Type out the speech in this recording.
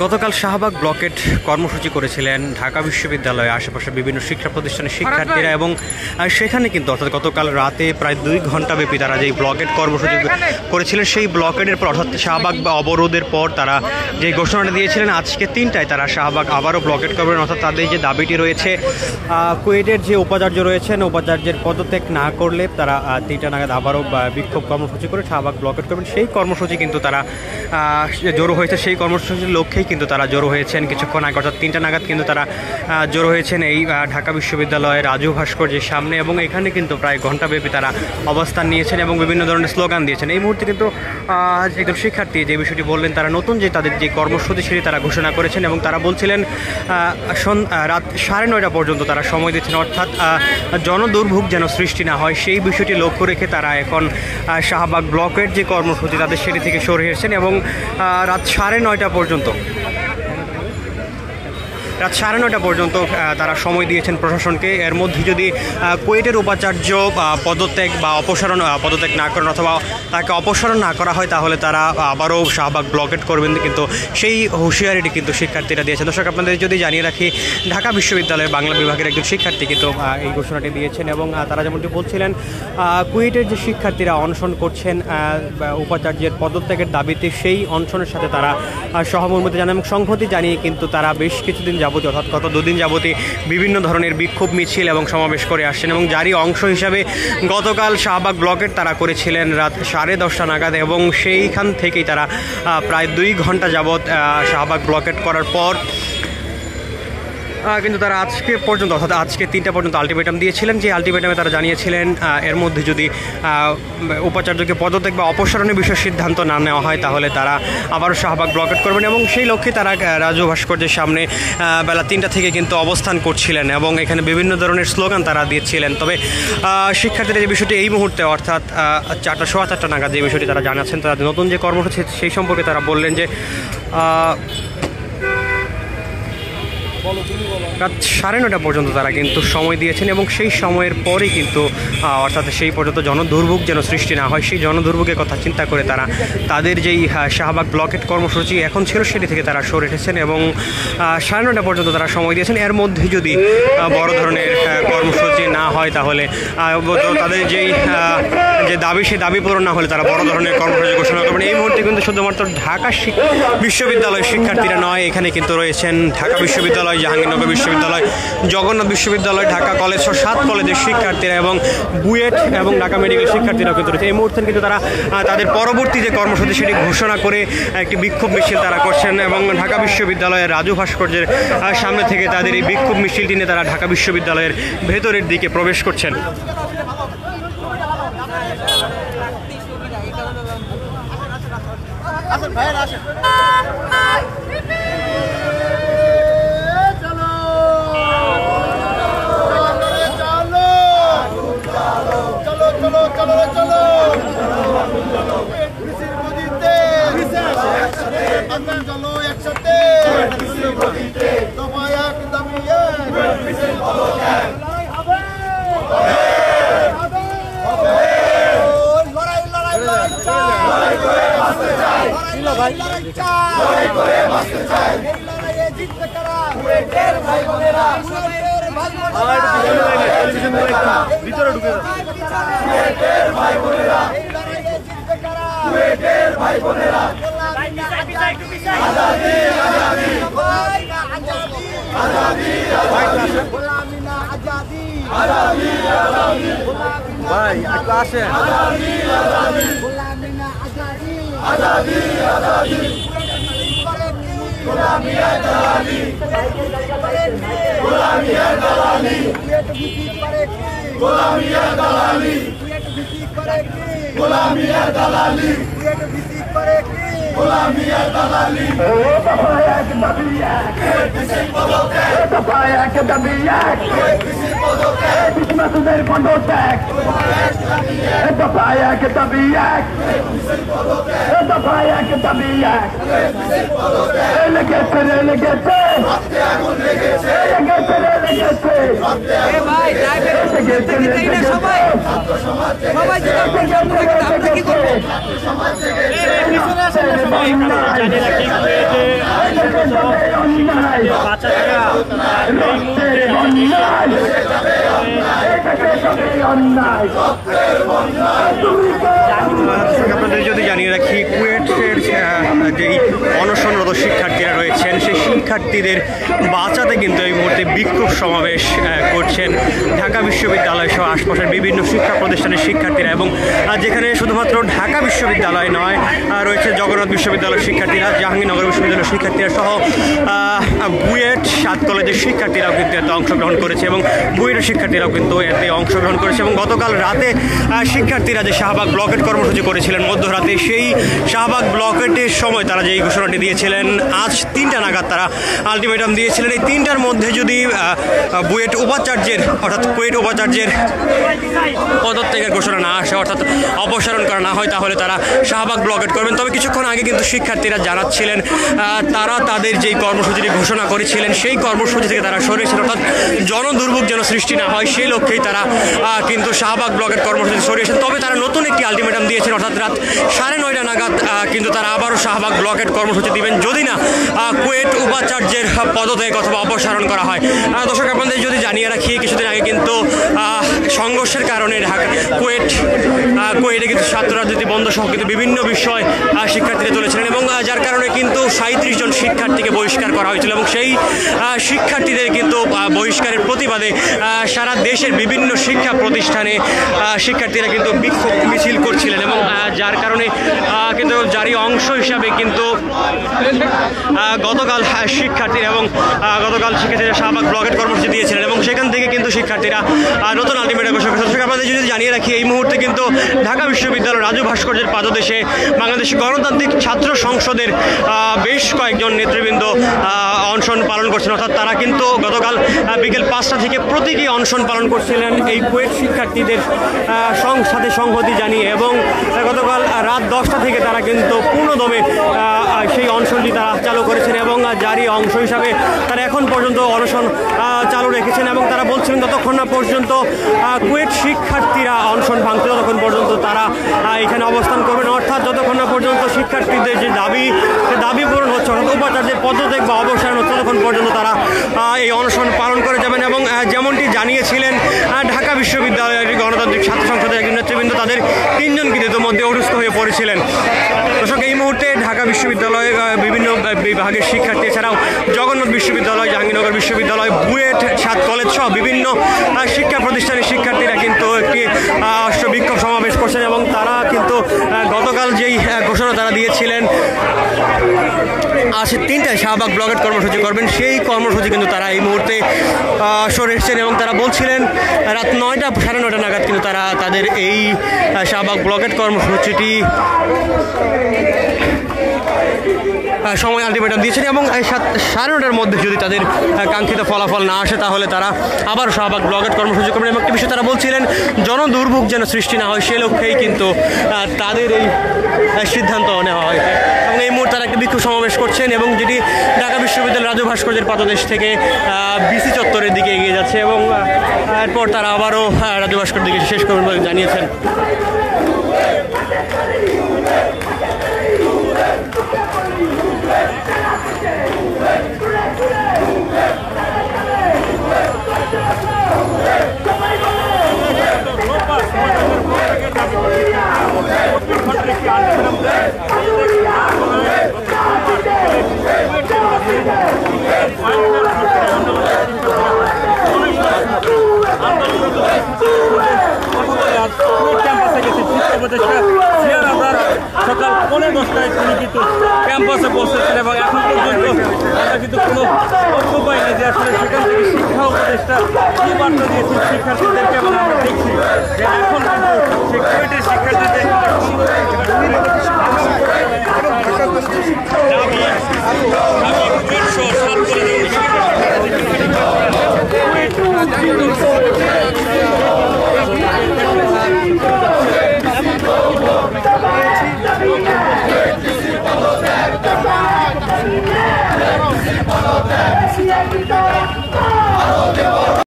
গতকাল শাহবাগ ব্লকেট কর্মসূচি করেছিলেন ঢাকা বিশ্ববিদ্যালয়ে আশেপাশে বিভিন্ন শিক্ষা প্রতিষ্ঠানের শিক্ষার্থীরা এবং সেখানে কিন্তু অর্থাৎ গতকাল রাতে প্রায় 2 ঘণ্টাব্যাপী তারা যেই ব্লকেট কর্মসূচি করেছিলেন সেই ব্লকেটের পর অর্থাৎ শাহবাগ বা অবরোধের পর তারা যে ঘোষণাটা দিয়েছিলেন আজকে 3টায় তারা শাহবাগ আবারও ব্লকেট করবেন। অর্থাৎ তাদের যে দাবিটি রয়েছে কুয়েটের যে উপাচার্য রয়েছেন উপাচার্যের পদত্যাগ না করলে তারা 3টা নাগাদ আবারও বিক্ষোভ কর্মসূচি করে শাহবাগ ব্লকেট করবেন। সেই কর্মসূচি কিন্তু তারা জড়ো হয়েছে, সেই কর্মসূচির লক্ষ্যেই কিন্তু তারা জড়ো হয়েছেন কিছুক্ষণ আগে অর্থাৎ 3টা নাগাদ কিন্তু তারা জড়ো হয়েছেন এই ঢাকা বিশ্ববিদ্যালয়ের রাজু ভাস্কর্যের সামনে এবং এখানে কিন্তু প্রায় ঘণ্টাব্যাপী তারা অবস্থান নিয়েছেন এবং বিভিন্ন ধরনের স্লোগান দিয়েছেন। এই মুহূর্তে কিন্তু একজন শিক্ষার্থী যে বিষয়টি বললেন তারা নতুন যে তাদের যে কর্মসূচি সেটি তারা ঘোষণা করেছেন এবং তারা বলছিলেন রাত 9:30 পর্যন্ত তারা সময় দিচ্ছেন, অর্থাৎ জনদুর্ভোগ যেন সৃষ্টি না হয় সেই বিষয়টি লক্ষ্য রেখে তারা এখন শাহবাগ ব্লকের যে কর্মসূচি তাদের সেটি থেকে সরে এসেছেন এবং রাত 9:30 পর্যন্ত তারা সময় দিয়েছেন প্রশাসনকে। এর মধ্যে যদি কুয়েটের উপাচার্য পদত্যাগ না করেন অথবা তাকে অপসারণ না করা হয় তাহলে তারা আবারও শাহবাগ ব্লকেট করবেন, কিন্তু সেই হুঁশিয়ারিটি কিন্তু শিক্ষার্থীরা দিয়েছেন। দর্শক আপনাদের যদি জানিয়ে রাখি ঢাকা বিশ্ববিদ্যালয়ের বাংলা বিভাগের একজন শিক্ষার্থী কিন্তু এই ঘোষণাটি দিয়েছেন এবং তারা যেমনটি বলছিলেন কুয়েটের যে শিক্ষার্থীরা অনশন করছেন উপাচার্যের পদত্যাগের দাবিতে সেই অনশনের সাথে তারা সহমর্মিতা জানান এবং সংহতি জানিয়ে কিন্তু তারা বেশ কিছুদিন অর্থাৎ গত 2 দিন যাবতী বিভিন্ন ধরনের বিক্ষোভ মিছিল এবং সমাবেশ করে আসছেন এবং যারই অংশ হিসাবে গতকাল শাহবাগ ব্লকেট তারা করেছিলেন রাত 10:30 নাগাদ এবং সেইখান থেকেই তারা প্রায় 2 ঘণ্টা যাবৎ শাহবাগ ব্লকেট করার পর কিন্তু তারা আজকে পর্যন্ত অর্থাৎ আজকে 3টা পর্যন্ত আলটিমেটাম দিয়েছিলেন। যে আলটিমেটামে তারা জানিয়েছিলেন এর মধ্যে যদি উপাচার্যকে পদত্যাগ বা অপসারণের বিষয়ে সিদ্ধান্ত না নেওয়া হয় তাহলে তারা আবারও শাহবাগ ব্লকেট করবেন এবং সেই লক্ষ্যে তারা রাজু ভাস্কর্যের সামনে বেলা 3টা থেকে কিন্তু অবস্থান করছিলেন এবং এখানে বিভিন্ন ধরনের স্লোগান তারা দিচ্ছিলেন। তবে শিক্ষার্থীরা যে বিষয়টি এই মুহূর্তে অর্থাৎ 4:15 নাগাদ যে বিষয়টি তারা জানাচ্ছেন তারা নতুন যে কর্মসূচি সেই সম্পর্কে তারা বললেন যে রাত 9:30 পর্যন্ত তারা কিন্তু সময় দিয়েছেন এবং সেই সময়ের পরেই কিন্তু অর্থাৎ সেই পর্যন্ত জনদুর্ভোগ যেন সৃষ্টি না হয় সেই জনদুর্ভোগের কথা চিন্তা করে তারা তাদের যেই শাহবাগ ব্লকেট কর্মসূচি এখন ছিল সেটি থেকে তারা সরে এসেছেন এবং 9:30 পর্যন্ত তারা সময় দিয়েছেন। এর মধ্যে যদি বড় ধরনের কর্মসূচি না হয় তাহলে তাদের যে দাবি সেই দাবি পূরণ না হলে তারা বড় ধরনের কর্মসূচি ঘোষণা করবেন। এই মুহূর্তে কিন্তু শুধুমাত্র ঢাকা বিশ্ববিদ্যালয়ের শিক্ষার্থীরা নয়, এখানে কিন্তু রয়েছেন ঢাকা বিশ্ববিদ্যালয়, জাহাঙ্গীরনগর বিশ্ববিদ্যালয়, জগন্নাথ বিশ্ববিদ্যালয়, ঢাকা কলেজ সহ 7 কলেজের শিক্ষার্থীরা এবং বুয়েট এবং ঢাকা মেডিকেল শিক্ষার্থীরাও কিন্তু রয়েছে। এই মুহূর্তে কিন্তু তারা তাদের পরবর্তী যে কর্মসূচি সেটি ঘোষণা করে একটি বিক্ষোভ মিছিল তারা করছেন এবং ঢাকা বিশ্ববিদ্যালয়ের রাজু ভাস্কর্যের সামনে থেকে তাদের এই বিক্ষোভ মিছিলটি নিয়ে তারা ঢাকা বিশ্ববিদ্যালয়ের ভেতরের দিকে প্রবেশ করছেন। ভিতরে ঢুকে ভাই একটু আসেন। আপনাদের যদি জানিয়ে রাখি, কুয়েটের যেই অনশনরত শিক্ষার্থীরা রয়েছেন সেই শিক্ষার্থীদের বাঁচাতে কিন্তু এই মুহূর্তে বিক্ষোভ সমাবেশ করছেন ঢাকা বিশ্ববিদ্যালয় সহ আশপাশের বিভিন্ন শিক্ষা প্রতিষ্ঠানের শিক্ষার্থীরা। এবং যেখানে শুধুমাত্র ঢাকা বিশ্ববিদ্যালয় নয়, রয়েছে জগন্নাথ বিশ্ববিদ্যালয়ের শিক্ষার্থীরা, জাহাঙ্গীরনগর বিশ্ববিদ্যালয়ের শিক্ষার্থীরা সহ বুয়েট 7 কলেজের শিক্ষার্থীরাও কিন্তু এতে অংশগ্রহণ করেছে এবং বুয়েটের শিক্ষার্থীরাও কিন্তু এতে অংশগ্রহণ করেছে। এবং গতকাল রাতে শিক্ষার্থীরা যে শাহবাগ ব্লকেট কর্মসূচি করেছিলেন মধ্যরাতে, সেই শাহবাগ ব্লকেটের সময় তারা যে এই ঘোষণাটি দিয়েছিলেন, আজ 3টা নাগাদ তারা আলটিমেটাম দিয়েছিলেন। এই 3টার মধ্যে যদি বুয়েট উপাচার্যের অর্থাৎ কুয়েট উপাচার্যের পদত্যাগের ঘোষণা না আসে, অর্থাৎ অপসারণ করা না হয়, তাহলে তারা শাহবাগ ব্লকেট করবেন। তবে কিছুক্ষণ আগে কিন্তু শিক্ষার্থীরা জানাচ্ছিলেন তারা তাদের যেই কর্মসূচিটি ঘোষণা করেছিলেন সেই কর্মসূচি থেকে তারা সরেছেন, অর্থাৎ জনদুর্ভোগ যেন সৃষ্টি না হয় সেই লক্ষ্যেই তারা কিন্তু শাহবাগ ব্লকের কর্মসূচি সরিয়েছেন। তবে তারা নতুন একটি আলটিমেটাম দিয়েছেন, অর্থাৎ রাত 9:30 নাগাদ কিন্তু তারা আবারও শাহবাগ ব্লকের কর্মসূচি দিবেন যদি না কুয়েট উপাচার্যের পদত্যাগ অথবা অপসারণ করা হয়। দর্শক আপনাদের যদি জানিয়ে রাখি, কিছুদিন আগে কিন্তু সংঘর্ষের কারণে কুয়েটে কিন্তু ছাত্র রাজনীতি বন্ধ সহ কিন্তু বিভিন্ন বিষয় শিক্ষার্থীরা তুলেছিলেন এবং যার কারণে কিন্তু 37 জন শিক্ষার্থীকে বহিষ্কার করা হয়েছিল এবং সেই শিক্ষার্থীদের কিন্তু বহিষ্কারের প্রতিবাদে সারা দেশের বিভিন্ন শিক্ষা প্রতিষ্ঠানে শিক্ষার্থীরা কিন্তু বিক্ষোভ মিছিল করছিলেন এবং যার কারণে কিন্তু যারই অংশ হিসাবে কিন্তু গতকাল শিক্ষার্থীরা শাহবাগ ব্লকেট কর্মসূচি দিয়েছিলেন এবং সেখান থেকে কিন্তু শিক্ষার্থীরা নতুন আলটিমেটাম ঘোষণা করেছেন। আপনাদের যদি জানিয়ে রাখি, এই মুহূর্তে কিন্তু ঢাকা বিশ্ববিদ্যালয় রাজু ভাস্কর্যের পাদদেশে বাংলাদেশ গণতান্ত্রিক ছাত্র সংসদের বেশ কয়েকজন নেতৃবৃন্দ অনশন পালন করছেন, অর্থাৎ তারা কিন্তু গতকাল বিকেল 5টা থেকে প্রতীকী অনশন পালন করছিলেন এই কুয়েট শিক্ষার্থীদের সাথে সংহতি জানিয়ে এবং গতকাল রাত 10টা থেকে তারা কিন্তু পূর্ণদমে সেই অনশনটি তারা চালু করেছেন এবং যারই অংশ হিসাবে তারা এখন পর্যন্ত অনশন চালু রেখেছেন এবং তারা বলছিলেন যতক্ষণ না পর্যন্ত কুয়েট শিক্ষার্থীরা অনশন ভাঙছে ততক্ষণ পর্যন্ত তারা এখানে অবস্থান করবেন, অর্থাৎ যতক্ষণ না পর্যন্ত শিক্ষার্থীদের যে দাবি পূরণ হচ্ছে, অর্থাৎ উপাচার্যের পদত্যাগ বা অবসান হচ্ছে, ততক্ষণ পর্যন্ত তারা এই অনশন পালন করে যাবেন। এবং যেমনটি জানিয়েছিলেন ঢাকা বিশ্ববিদ্যালয়ের গণতান্ত্রিক ছাত্র সংসদের একজন নেতৃবৃন্দ, তাদের 3 জন কিন্তু ইতিমধ্যে অসুস্থ হয়ে পড়েছিলেন। দর্শক, এই মুহূর্তে ঢাকা বিশ্ববিদ্যালয়ের বিভিন্ন বিভাগের শিক্ষার্থী এছাড়াও জগন্নাথ বিশ্ববিদ্যালয়, জাহাঙ্গীরনগর বিশ্ববিদ্যালয়, বুয়েট 7 কলেজ সহ বিভিন্ন শিক্ষা প্রতিষ্ঠানের শিক্ষার্থীরা কিন্তু একটি বিক্ষোভ সমাবেশ করছেন এবং তারা কিন্তু গতকাল যেই ঘোষণা তারা দিয়েছিলেন আজ 3টায় শাহবাগ ব্লকেট কর্মসূচি করবেন, সেই কর্মসূচি কিন্তু তারা এই মুহূর্তে সরে এসেছেন এবং তারা বলছিলেন রাত 9:30 নাগাদ কিন্তু তারা তাদের এই শাহবাগ ব্লকেট কর্মসূচিটি সময় আলটিমেটাম দিয়েছেন এবং 9:30 মধ্যে যদি তাদের কাঙ্ক্ষিত ফলাফল না আসে তাহলে তারা আবার শাহবাগ ব্লকেট কর্মসূচি করবেন এবং একটি বিষয় তারা বলছিলেন জনদুর্ভোগ যেন সৃষ্টি না হয় সেই লক্ষ্যেই কিন্তু তাদের এই সিদ্ধান্ত নেওয়া হয়েছে এবং এই মুহূর্তে তারা একটি বিক্ষোভ সমাবেশ করছেন এবং যেটি ঢাকা বিশ্ববিদ্যালয় রাজু ভাস্কর্যের পাদদেশ থেকে বিসি চত্বরের দিকে এগিয়ে যাচ্ছে এবং এরপর তারা আবারও রাজু ভাস্কর্যের দিকে শেষ করবেন বলে জানিয়েছেন। সকাল 9:30 তিনি কিন্তু ক্যাম্পাসে বসেছেন এবং এখন পর্যন্ত আমরা কিন্তু কোনো তথ্য পাইনি যে আসলে সেখান থেকে শিক্ষা উপদেষ্টা কী বার্তা দিয়েছেন শিক্ষার্থীদেরকে এবং আমরা দেখছি যে এখন কিন্তু